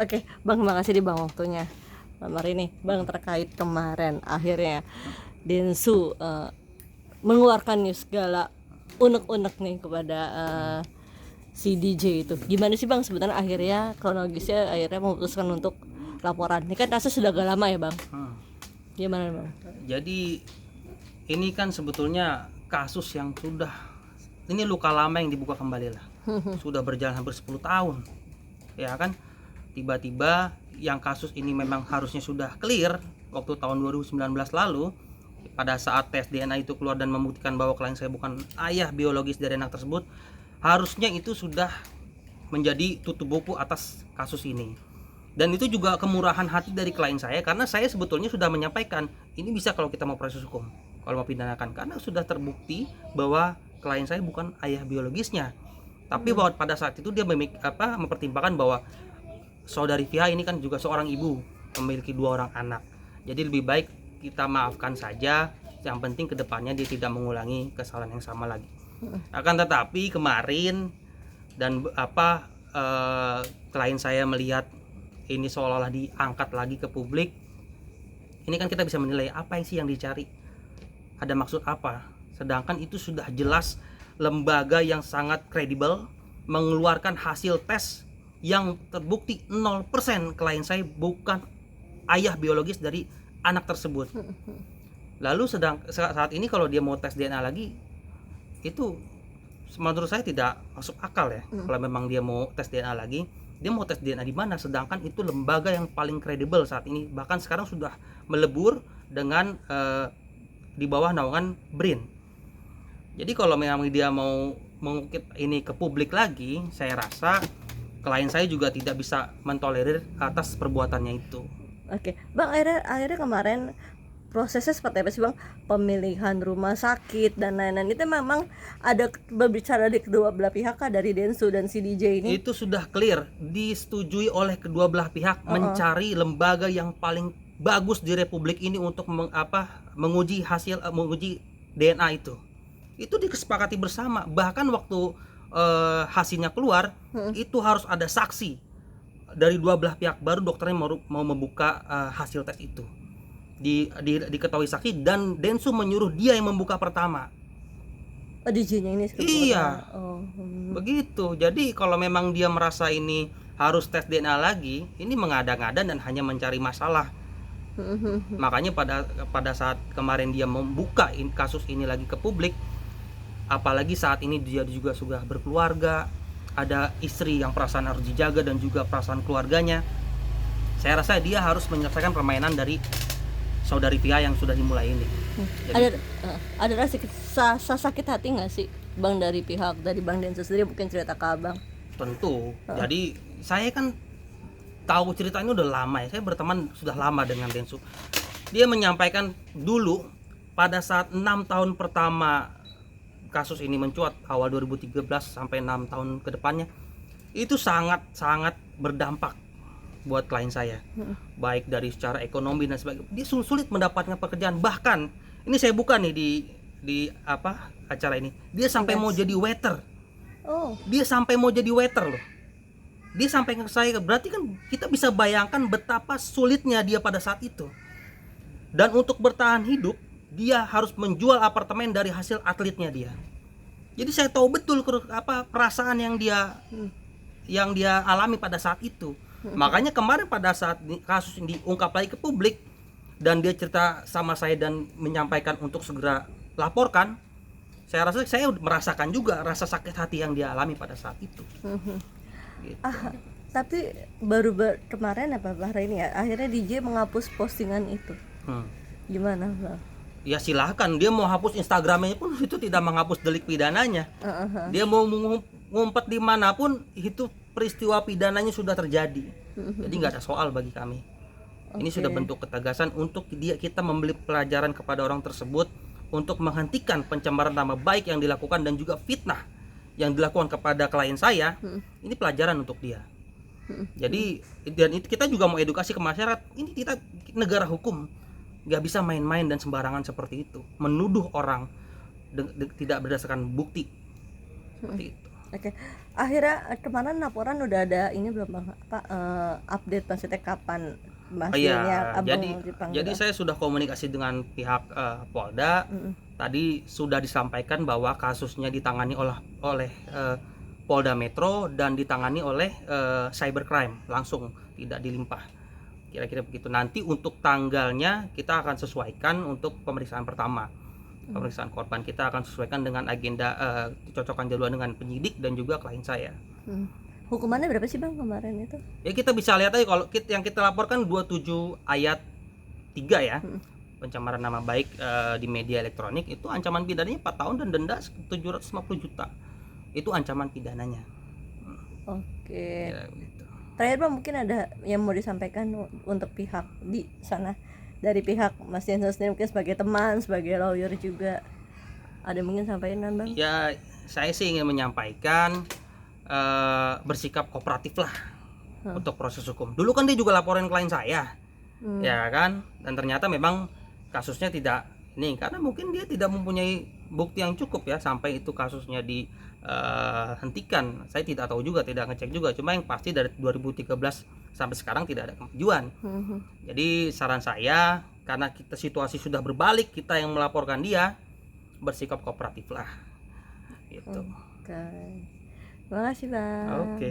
Oke, Bang, makasih nih Bang waktunya malam hari ini. Bang, terkait kemarin akhirnya Densu mengeluarkan news segala unek-unek nih kepada si DJ itu. Gimana sih Bang sebenarnya akhirnya kronologisnya akhirnya memutuskan untuk laporan? Ini kan kasus sudah agak lama ya Bang. Gimana Bang? Jadi ini kan sebetulnya kasus yang sudah, ini luka lama yang dibuka kembali lah. Sudah berjalan hampir 10 tahun. Ya kan? Tiba-tiba yang kasus ini memang harusnya sudah clear waktu tahun 2019 lalu, pada saat tes DNA itu keluar dan membuktikan bahwa klien saya bukan ayah biologis dari anak tersebut, harusnya itu sudah menjadi tutup buku atas kasus ini. Dan itu juga kemurahan hati dari klien saya, karena saya sebetulnya sudah menyampaikan ini bisa kalau kita mau proses hukum, kalau mau pidanakan, karena sudah terbukti bahwa klien saya bukan ayah biologisnya. Tapi bahwa pada saat itu dia mempertimbangkan bahwa saudari Via ini kan juga seorang ibu, memiliki 2 orang anak. Jadi lebih baik kita maafkan saja. Yang penting kedepannya dia tidak mengulangi kesalahan yang sama lagi. Akan tetapi kemarin dan klien saya melihat ini seolah-olah diangkat lagi ke publik. Ini kan kita bisa menilai apa sih yang dicari, ada maksud apa. Sedangkan itu sudah jelas lembaga yang sangat kredibel mengeluarkan hasil tes yang terbukti 0% klien saya bukan ayah biologis dari anak tersebut. Lalu saat ini kalau dia mau tes DNA lagi, itu menurut saya tidak masuk akal ya. Kalau memang dia mau tes DNA lagi, dia mau tes DNA di mana? Sedangkan itu lembaga yang paling kredibel saat ini, bahkan sekarang sudah melebur dengan di bawah naungan BRIN. Jadi kalau memang dia mau mengungkit ini ke publik lagi, saya rasa klien saya juga tidak bisa mentolerir atas perbuatannya itu. Oke, Bang, akhirnya kemarin prosesnya seperti apa sih Bang? Pemilihan rumah sakit dan lain-lain itu memang ada berbicara di kedua belah pihak kah, dari Densu dan si DJ ini? Itu sudah clear, disetujui oleh kedua belah pihak mencari lembaga yang paling bagus di republik ini untuk menguji hasil menguji DNA itu. Itu disepakati bersama. Bahkan waktu hasilnya keluar, itu harus ada saksi dari dua belah pihak, baru dokternya mau membuka hasil tes itu. Diketahui saksi dan Densu menyuruh dia yang membuka pertama. Oh, DJ-nya ini Iya. Begitu. Jadi kalau memang dia merasa ini harus tes DNA lagi, ini mengada-ngada dan hanya mencari masalah. Makanya pada saat kemarin dia membuka kasus ini lagi ke publik, apalagi saat ini dia juga sudah berkeluarga, ada istri yang perasaan harus dijaga dan juga perasaan keluarganya, saya rasa dia harus menyelesaikan permainan dari saudari Via yang sudah dimulai ini. Jadi, ada rasa sakit hati nggak sih Bang dari Bang Densu sendiri, mungkin cerita ke Abang? Tentu. Jadi saya kan tahu ceritanya udah lama ya, saya berteman sudah lama dengan Densu. Dia menyampaikan dulu pada saat 6 tahun pertama kasus ini mencuat, awal 2013 sampai 6 tahun ke depannya, itu sangat berdampak buat klien saya, baik dari secara ekonomi dan sebagainya. Dia sulit mendapatkan pekerjaan. Bahkan ini saya buka nih di acara ini, dia sampai mau jadi waiter. Dia sampai mau jadi waiter loh. Dia sampai ke saya, berarti kan kita bisa bayangkan betapa sulitnya dia pada saat itu. Dan untuk bertahan hidup, dia harus menjual apartemen dari hasil atletnya dia. Jadi saya tahu betul perasaan yang dia alami pada saat itu. Makanya kemarin pada saat kasus ini diungkap lagi ke publik dan dia cerita sama saya dan menyampaikan untuk segera laporkan, saya rasa saya merasakan juga rasa sakit hati yang dia alami pada saat itu. Gitu. Tapi baru kemarin hari ini ya, akhirnya DJ menghapus postingan itu. Gimana Bang? Ya silahkan, dia mau hapus Instagramnya pun itu tidak menghapus delik pidananya. Dia mau ngumpet dimanapun, itu peristiwa pidananya sudah terjadi. Jadi nggak ada soal bagi kami. Ini sudah bentuk ketegasan untuk kita memberi pelajaran kepada orang tersebut untuk menghentikan pencemaran nama baik yang dilakukan dan juga fitnah yang dilakukan kepada klien saya. Ini pelajaran untuk dia. Jadi dan itu kita juga mau edukasi ke masyarakat. Ini kita negara hukum, nggak bisa main-main dan sembarangan seperti itu, menuduh orang tidak berdasarkan bukti seperti itu. Oke, akhirnya kemarin laporan udah ada ini belum bang? Apa update maksudnya kapan Oh iya, hasilnya abang jadi dipanggil? saya sudah komunikasi dengan pihak Polda. Mm-mm. Tadi sudah disampaikan bahwa kasusnya ditangani oleh Polda Metro dan ditangani oleh cybercrime langsung, tidak dilimpah. Kira-kira begitu. Nanti untuk tanggalnya kita akan sesuaikan untuk pemeriksaan pertama. Pemeriksaan korban kita akan sesuaikan dengan agenda dicocokkan jadwal dengan penyidik dan juga klien saya. Hmm. Hukumannya berapa sih bang kemarin itu? Ya kita bisa lihat aja kalau yang kita laporkan 27 ayat 3 ya. Pencemaran nama baik di media elektronik itu ancaman pidananya 4 tahun dan denda 750 juta. Itu ancaman pidananya. Oke. Ya, gitu. Terakhir bang mungkin ada yang mau disampaikan untuk pihak di sana dari pihak Mas Denso sendiri mungkin sebagai teman, sebagai lawyer juga ada yang mungkin sampaikan bang? Ya saya sih ingin menyampaikan bersikap kooperatif lah untuk proses hukum. Dulu kan dia juga laporin klien saya, ya kan, dan ternyata memang kasusnya tidak ini karena mungkin dia tidak mempunyai bukti yang cukup ya sampai itu kasusnya dihentikan. Saya tidak tahu juga, tidak ngecek juga. Cuma yang pasti dari 2013 sampai sekarang tidak ada kemajuan. Jadi saran saya karena kita situasi sudah berbalik, kita yang melaporkan dia bersikap kooperatif lah. Gitu. Oke. Terima kasih bang. Oke.